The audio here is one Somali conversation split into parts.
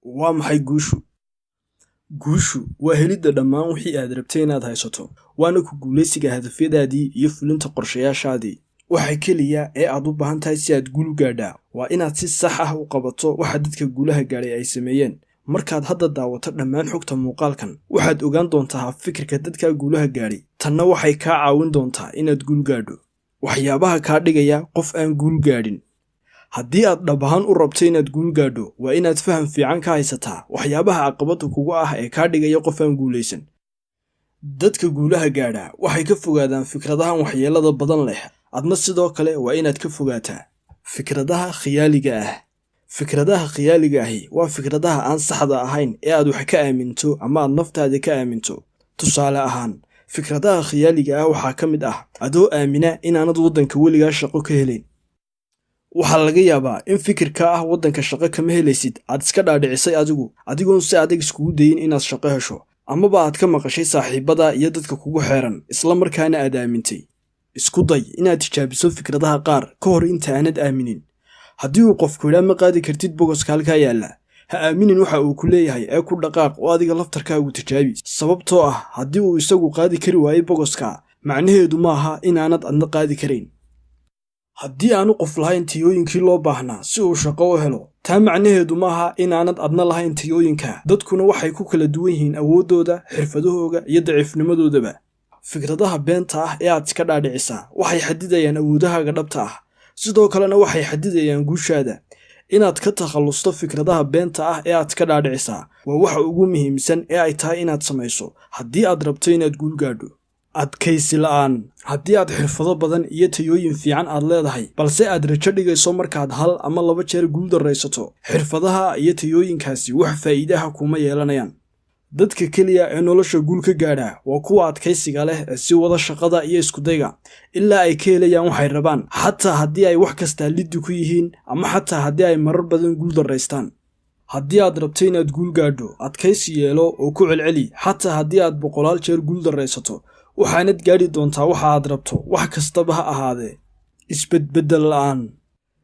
Waa maxay guushu? Guushu waa helidda dhammaan wixii aad rabtay inaad haysato, waana ku guulaysiga hadafyadaadii iyo fulinta qorshayaashaadii. Waxa keliya ee aad u baahan tahay si aad guul u gaadhaa waa inaad si sax ah u qabato waxa dadka guulaha gaadhay ay sameeyeen. Markaad hadda daawato dhammaan xogta muuqaalkan, waxaad ogaan doontaa fikirka dadka guulaha gaadhay. Tanna waxay kaa caawin doontaa inaad guul gaadho. Waxyaabaha kaa dhigaya qof aan guul gaadhin. Haddii aad dhab ahaan u rabto inaad guul gaadho, waa inaad faham fiican ka haysataa waxyaabaha caqabada kugu ah ee kaa dhigaya qof aan guulaysan. Dadka guulaha gaadha waxay ka fogaadaan fikradahan waxyeelada badan leh. Adna sidoo kale waa inaad ka fogaataa fikradaha khiyaaliga ah. Fikradaha khiyaaliga ahi waa fikradaha aan saxda ahayn ee aad wax ka aaminto ama aad naftaada ka aaminto. Tusaale ahaan, fikradaha khiyaaliga ah waxaa ka mid ah adoo aamina inaanad waddanka weligaa shaqo ka helayn. Waxaa laga yaabaa in fikirka ah waddanka shaqo kama helaysid aad iska dhaadhicisay adigoon si adag iskugu dayin inaad shaqo hesho, amaba aad ka maqashay saaxiibada iyo dadka kugu xeeran, isla markaana aad aamintay. Isku day inaad tijaabiso fikradaha qaar ka hor inta aanad aaminin. Haddii uu qofku yidhaa ma qaadi kartid bogoska halkaa yaalla, ha aaminin waxa uu ku leeyahay ee ku dhaqaaq oo adiga laftarkaagu tijaabi. Sababtoo ah haddii uu isagu qaadi kari waayey bogoska, macnaheedu maaha inaanad adna qaadi karayn. Haddii aanu qof lahayn tayooyinkii loo baahnaa si uu shaqo u helo, taa macnaheedu maaha inaanad adna lahayn tayooyinka. Dadkuna waxay ku kala duwan yihiin awooddooda, xirfadahooga iyo daciifnimadoodaba. Fikradaha beenta ah ee aad iska dhaadhicisaa waxay xadidayaan awoodahaaga dhabta ah, sidoo kalena waxay xadidayaan guushaada. Inaad ka takhalusto fikradaha beenta ah ee aad iska dhaadhicisaa waa waxa ugu muhiimsan ee ay tahay inaad samayso haddii aad rabto inaad guul gaadho. Adkaysi la'aan. Haddii aad xirfado badan iyo tayooyin fiican aad leedahay, balse aad rajo dhigayso markaad 1 ama 2 jeer guul daraysato, xirfadaha iyo tayooyinkaasi wax faa'iidaha kuma yeelanayaan. Dadka keliya ee nolosha guul ka gaadha waa kuwa adkaysiga leh ee si wada shaqada iyo iskudayga ilaa ay ka helayaan waxay rabaan, xataa haddii ay wax kasta liddi ku yihiin ama xataa haddii ay marar badan guul daraystaan. Haddii aad rabto inaad guul gaadho, adkaysi yeelo oo ku celceli, xataa haddii aad 100 jeer guul daraysato, waxaanad gaadhi doontaa waxa aad rabto, wax kastaba ha ahaadee. Isbedbeddel la'aan.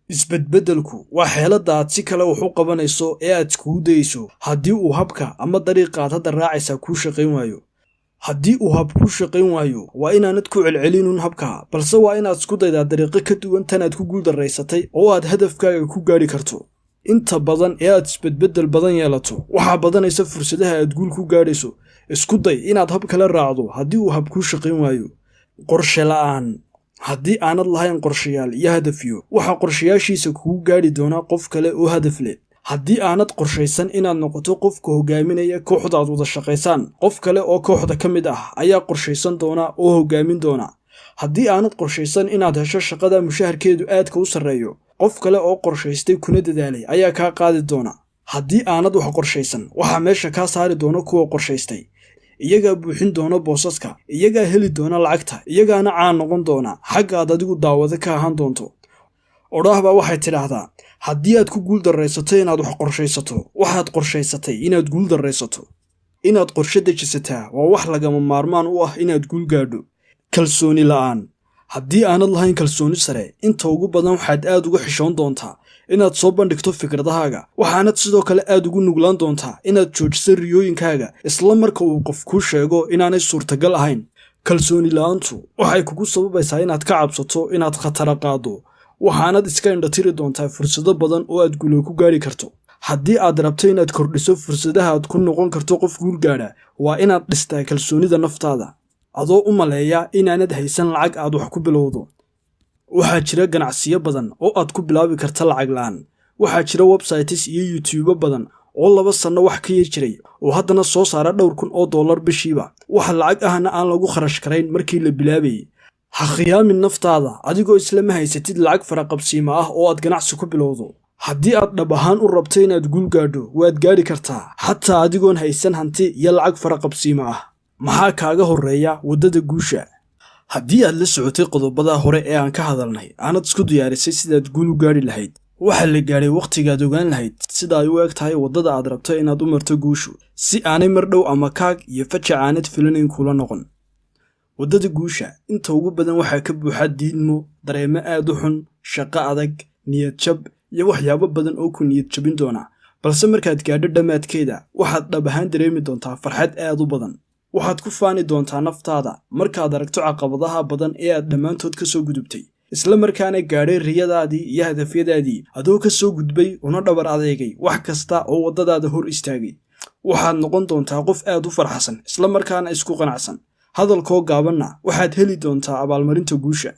Isbedbeddelku waa xeeladda aad si kale wax u qabanayso ee aad iskugu dayayso haddii uu habka ama dariiqa aad hadda raacaysaa kuu shaqayn waayo. Haddii uu hab kuu shaqayn waayo, waa inaanad ku celcelinun habka, balse waa inaad isku daydaa dariiqo ka duwan tan aad ku guul daraysatay oo aad hadafkaaga ku gaadhi karto. Inta badan ee aad isbedbeddel badan yeelato, waxaa badanaysa fursadaha aad guul ku gaadhayso. Isku day inaad hab kale raacdo haddii uu hab kuu shaqayn waayo. Qorshe la'aan. Haddii aanad lahayn qorshayaal iyo hadafyo, waxaa qorshayaashiisa kugu gaadhi doonaa qof kale oo hadaf leh. Haddii aanad qorshaysan inaad noqoto qofka hogaaminaya kooxda aad wada shaqaysaan, qof kale oo kooxda ka mid ah ayaa qorshaysan doona oo hogaamin doona. Haddii aanad qorshaysan inaad hesho shaqada mushaharkeedu aadka u sarreeyo, qof kale oo qorshaystay kuna dadaalay ayaa kaa qaadi doona. Haddii aanad wax qorshaysan, waxaa meesha kaa saari doona kuwa qorshaystay. Iyagaa buuxin doona boosaska, iyagaa heli doona lacagta, iyagaana caan noqon doona xagga aad adigu daawado ka ahaan doonto. Odhaahbaa waxay tidhaahdaa, haddii aad ku guul daraysato inaad wax qorshaysato, waxaad qorshaysatay inaad guul daraysato. Inaad qorshe dejisataa waa wax lagama maarmaan u ah inaad guul gaadho. Kalsooni la'aan. Haddii aanad lahayn kalsooni sare, inta ugu badan waxaad aad uga xishoon doontaa inaad soo bandhigto fikradahaaga, waxaanad sidoo kale aad ugu nuglaan doontaa inaad joojiso riyooyinkaaga isla marka uu qof kuu sheego inaanay suurtagal ahayn. Kalsooni la'aantu waxay kugu sababaysaa inaad ka cabsato inaad khatara qaado, waxaanad iska indhatiri doontaa fursado badan oo aad guulo ku gaadhi karto. Haddii aad rabto inaad kordhiso fursadaha aad ku noqon karto qof guul gaadha, waa inaad dhistaa kalsoonida naftaada, adoo u maleeya inaanad haysan lacag aad wax ku bilowdo. Waxaa jira ganacsiyo badan oo aad ku bilaabi karta lacag la'aan. Waxaa jira websites iyo YouTube badan oo 2 sano wax ka yar jiray oo haddana soo saara $2,000 bishiiba. Wax lacag ahna aan lagu kharash karayn markii la bilaabayay. Ha khiyaamin naftaada adigoo isla ma haysatid lacag faraqabsiimo ah oo aad ganacsi ku bilowdo. Haddii aad dhab ahaan u rabto inaad guul gaadho, waad gaadhi kartaa xataa adigoon haysan hanti iyo lacag faraqabsiimo ah. Maxaa kaaga horreeya waddada guusha? Haddii aad la socotay qodobada hore ee aan ka hadalnay, aanad isku diyaarisay sidaad guul u gaadhi lahayd, waxaa la gaadhay waqtigaad ogaan lahayd sida ay u eg tahay waddada aad rabto inaad u marto guushu, si aanay mar dhow ama kaag iyo fajac aanad filanayn kula noqon. Waddada guusha inta ugu badan waxaa ka buuxa diidmo, dareemo aad u xun, shaqo adag, niyad jab iyo waxyaabo badan oo ku niyad jabin doona, balse markaad gaadho dhammaadkeeda waxaad dhab ahaan dareemi doontaa farxad aad u badan. waxaad ku faani doontaa naftaada markaad aragto caqabadaha badan ee aad dhammaantood ka soo gudubtay, isla markaana gaadhay riyadaadii iyo hadafyadaadii adoo ka soo gudbay una dhabar adeegay wax kasta oo waddadaada hor istaagay. waxaad noqon doontaa qof aad u farxsan isla markaana isku qanacsan. hadalkoo gaabanna waxaad heli doontaa abaalmarinta guusha.